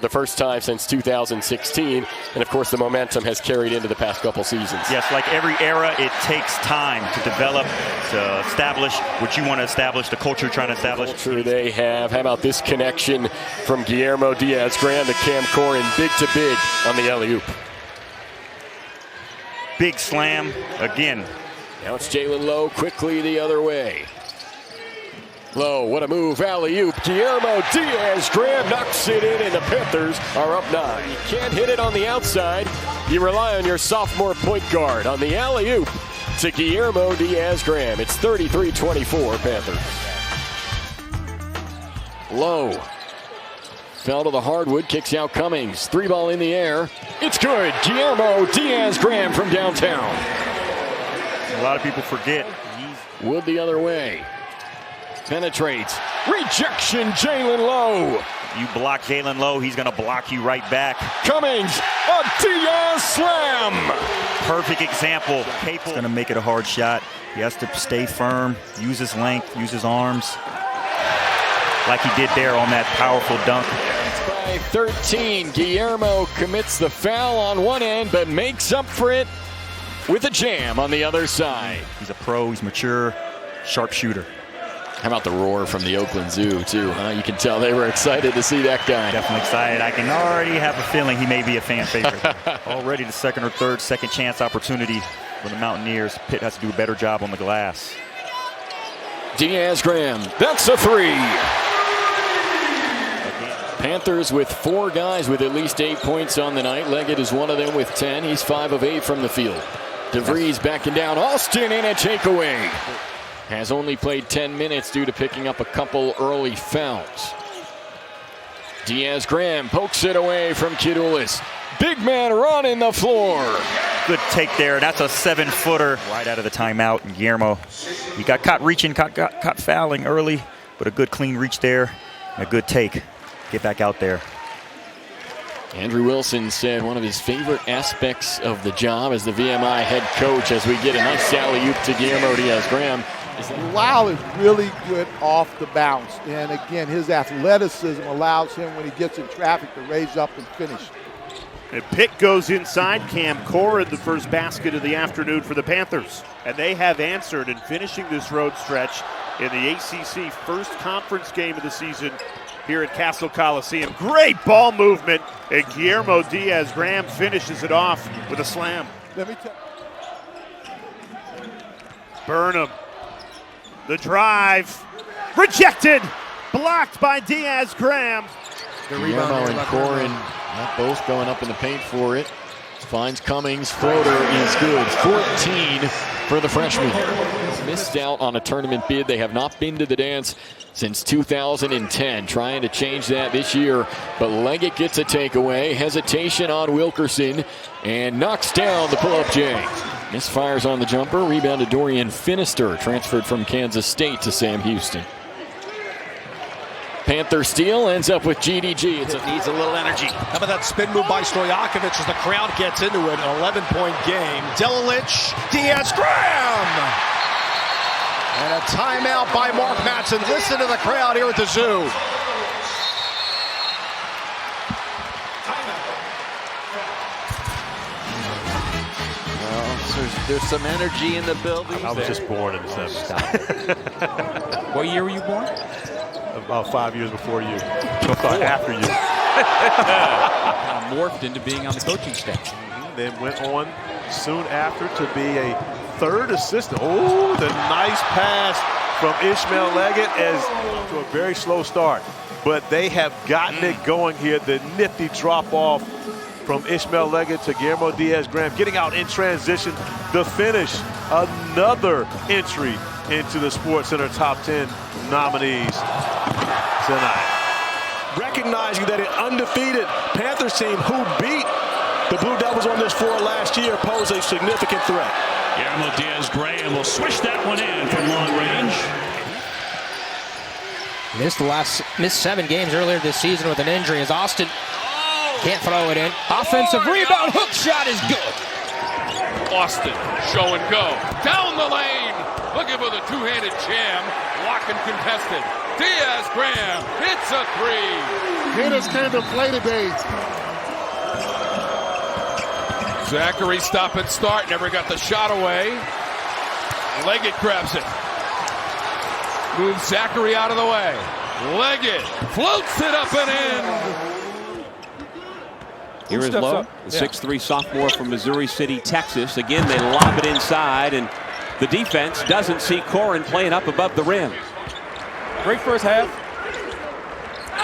The first time since 2016, and of course the momentum has carried into the past couple seasons. Yes, like every era, it takes time to develop, to establish what you want to establish, the culture you're trying to establish. Culture they have. How about this connection from Guillermo Diaz Graham to Cam Corrin, big to big on the alley-oop. Big slam again. Now it's Jalen Lowe quickly the other way. Lowe, what a move, alley-oop. Guillermo Diaz Graham knocks it in, and the Panthers are up 9. You can't hit it on the outside. You rely on your sophomore point guard on the alley-oop to Guillermo Diaz Graham. It's 33-24 Panthers. Lowe fell to the hardwood, kicks out Cummings. 3-ball in the air. It's good. Guillermo Diaz Graham from downtown. A lot of people forget. Wood the other way. Penetrates. Rejection, Jalen Lowe. You block Jalen Lowe, he's going to block you right back. Cummings, a Diaz slam. Perfect example. He's going to make it a hard shot. He has to stay firm, use his length, use his arms. Like he did there on that powerful dunk. By 13, Guillermo commits the foul on one end, but makes up for it with a jam on the other side. He's a pro, he's mature, sharp shooter. How about the roar from the Oakland Zoo, too, huh? You can tell they were excited to see that guy. Definitely excited. I can already have a feeling he may be a fan favorite. Already the second or third second chance opportunity for the Mountaineers. Pitt has to do a better job on the glass. Diaz Graham, that's a 3. Panthers with 4 guys with at least 8 points on the night. Leggett is one of them with 10. He's 5 of 8 from the field. DeVries backing down. Austin in a takeaway. Has only played 10 minutes due to picking up a couple early fouls. Diaz Graham pokes it away from Kidulis. Big man run in the floor. Good take there. That's a 7-footer right out of the timeout. And Guillermo, he got caught reaching, caught fouling early, but a good clean reach there. And a good take. Get back out there. Andrew Wilson said one of his favorite aspects of the job as the VMI head coach, as we get a nice alley-oop to Guillermo Diaz Graham. Lau is really good off the bounce. And again, his athleticism allows him, when he gets in traffic, to raise up and finish. And Pitt goes inside. Cam Corrin, the first basket of the afternoon for the Panthers. And they have answered in finishing this road stretch in the ACC first conference game of the season here at Castle Coliseum. Great ball movement, and Guillermo Diaz Graham finishes it off with a slam. Let me tell Burnham. The drive, rejected, blocked by Diaz Graham. Guillermo and Corrin both going up in the paint for it. Finds Cummings, floater is good. 14 for the freshman. Missed out on a tournament bid. They have not been to the dance since 2010. Trying to change that this year, but Leggett gets a takeaway. Hesitation on Wilkerson and knocks down the pull-up J. Misfires on the jumper. Rebound to Dorian Finister, transferred from Kansas State to Sam Houston. Panther steal ends up with GDG. It needs a little energy. How about that spin move by Stojakovic as the crowd gets into it? An 11-point game. Delilich, Diaz Graham! And a timeout by Mark Matson. Listen to the crowd here at the Zoo. There's some energy in the building. I was just born in the 70s. What year were you born? About 5 years before you. After you. Kind of morphed into being on the coaching staff. Then went on soon after to be a third assistant. Oh, the nice pass from Ishmael Leggett as to a very slow start. But they have gotten it going here. The nifty drop off from Ishmael Leggett to Guillermo Diaz Graham, getting out in transition. The finish, another entry into the SportsCenter top 10 nominees tonight. Recognizing that an undefeated Panthers team who beat the Blue Devils on this floor last year pose a significant threat. Guillermo Diaz Graham will swish that one in from long range. Missed 7 games earlier this season with an injury as Austin can't throw it in. Offensive rebound, hook shot is good. Austin, show and go. Down the lane. Looking for the two-handed jam. Block and contested. Diaz Graham hits a 3. hitters came to play today. Zachary stop and start, never got the shot away. Leggett grabs it. Moves Zachary out of the way. Leggett floats it up and in. Here is Lowe, the 6'3" sophomore from Missouri City, Texas. Again, they lob it inside, and the defense doesn't see Corin playing up above the rim. Great first half.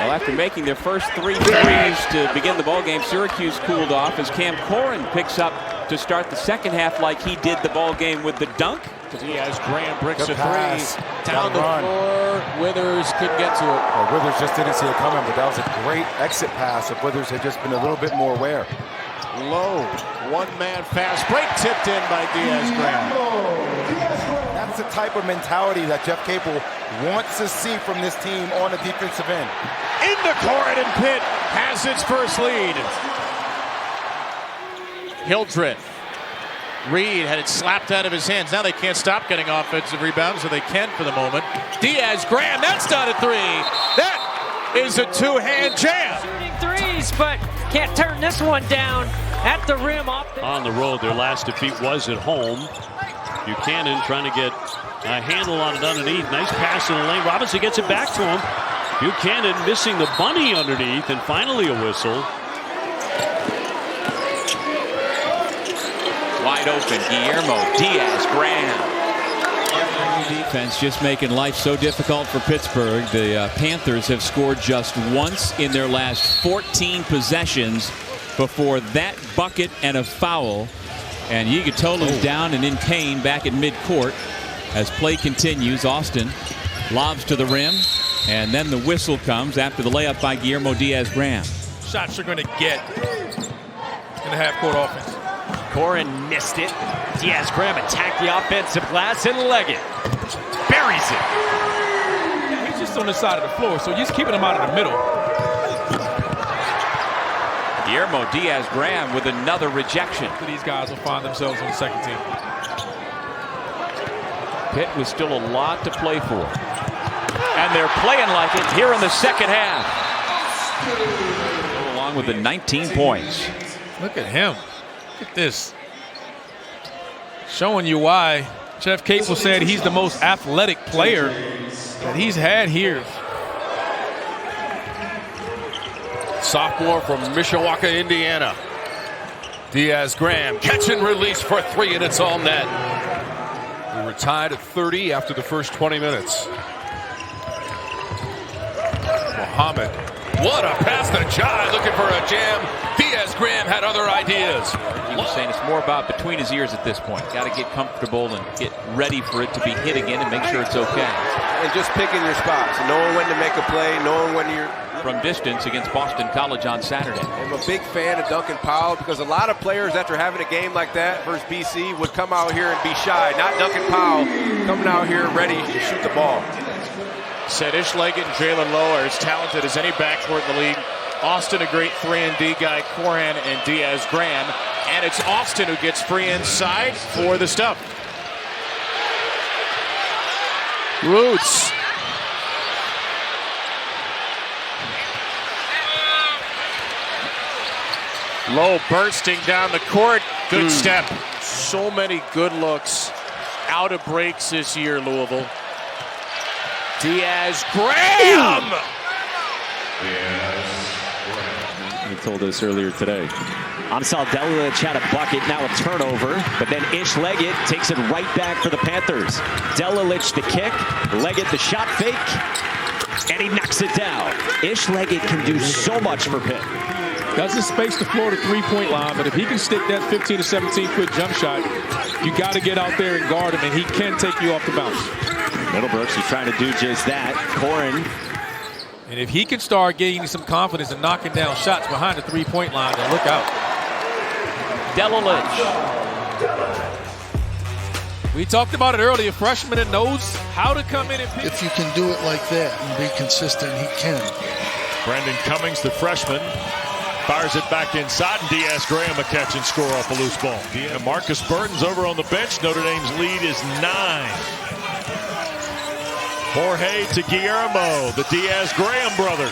Well, after making their first 3 threes to begin the ballgame, Syracuse cooled off as Cam Corin picks up to start the second half like he did the ballgame with the dunk. Diaz Graham bricks a pass. 3. Down the floor. Withers couldn't get to it. Well, Withers just didn't see it coming, but that was a great exit pass if Withers had just been a little bit more aware. Low. One-man fast break tipped in by Diaz Graham. That's the type of mentality that Jeff Capel wants to see from this team on the defensive end. Into Corin, and Pitt has its first lead. Hildreth. Reed had it slapped out of his hands. Now they can't stop getting offensive rebounds, so they can for the moment. Diaz Graham, that's not a 3. That is a two-hand jam. Shooting threes, but can't turn this one down at the rim. On the road, their last defeat was at home. Buchanan trying to get a handle on it underneath. Nice pass in the lane. Robinson gets it back to him. Buchanan missing the bunny underneath, and finally a whistle. Wide open, Guillermo Diaz Graham. Defense just making life so difficult for Pittsburgh. The Panthers have scored just once in their last 14 possessions before that bucket and a foul. And Yigitolu's down and in pain back at midcourt as play continues. Austin lobs to the rim, and then the whistle comes after the layup by Guillermo Diaz Graham. Shots are going to get in the half-court offense. Corin missed it. Diaz Graham attacked the offensive glass and Leggett buries it. Yeah, he's just on the side of the floor, so just keeping him out of the middle. Guillermo Diaz Graham with another rejection. These guys will find themselves on the second team. Pitt with still a lot to play for. And they're playing like it here in the second half. Along with the 19 points. Look at him. Look at this. Showing you why Jeff Capel said he's the most athletic player that he's had here. Sophomore from Mishawaka, Indiana. Diaz Graham, catch and release for 3, and it's all net. We were tied at 30 after the first 20 minutes. Muhammad, what a pass to Jai, looking for a jam. Diaz Graham had other ideas. He was saying it's more about between his ears at this point. Got to get comfortable and get ready for it to be hit again and make sure it's okay. And just picking your spots, knowing when to make a play, knowing when you're... From distance against Boston College on Saturday. I'm a big fan of Duncan Powell because a lot of players after having a game like that versus BC would come out here and be shy. Not Duncan Powell coming out here ready to shoot the ball. Said Ish Leggett and Jalen Lowe are as talented as any backcourt in the league. Austin, a great 3-and-D guy, Corin and Diaz Graham. And it's Austin who gets free inside for the stub. Roots. Lowe bursting down the court. Good step. So many good looks out of breaks this year, Louisville. Diaz Graham! He told us earlier today. Amsal Delilich had a bucket, now a turnover, but then Ish Leggett takes it right back for the Panthers. Delilich the kick, Leggett the shot fake, and he knocks it down. Ish Leggett can do so much for Pitt. Doesn't space the floor to three-point line, but if he can stick that 15 to 17-foot jump shot, you got to get out there and guard him, and he can take you off the bounce. Middlebrooks is trying to do just that. Corin. And if he can start gaining some confidence and knocking down shots behind the three-point line, then look out. Delilich. We talked about it earlier. Freshman that knows how to come in and pick. If you can do it like that and be consistent, he can. Brandon Cummings, the freshman, fires it back inside, and Diaz Graham a catch and score off a loose ball. And Marcus Burton's over on the bench. Notre Dame's lead is 9. Jorge to Guillermo, the Diaz Graham brothers.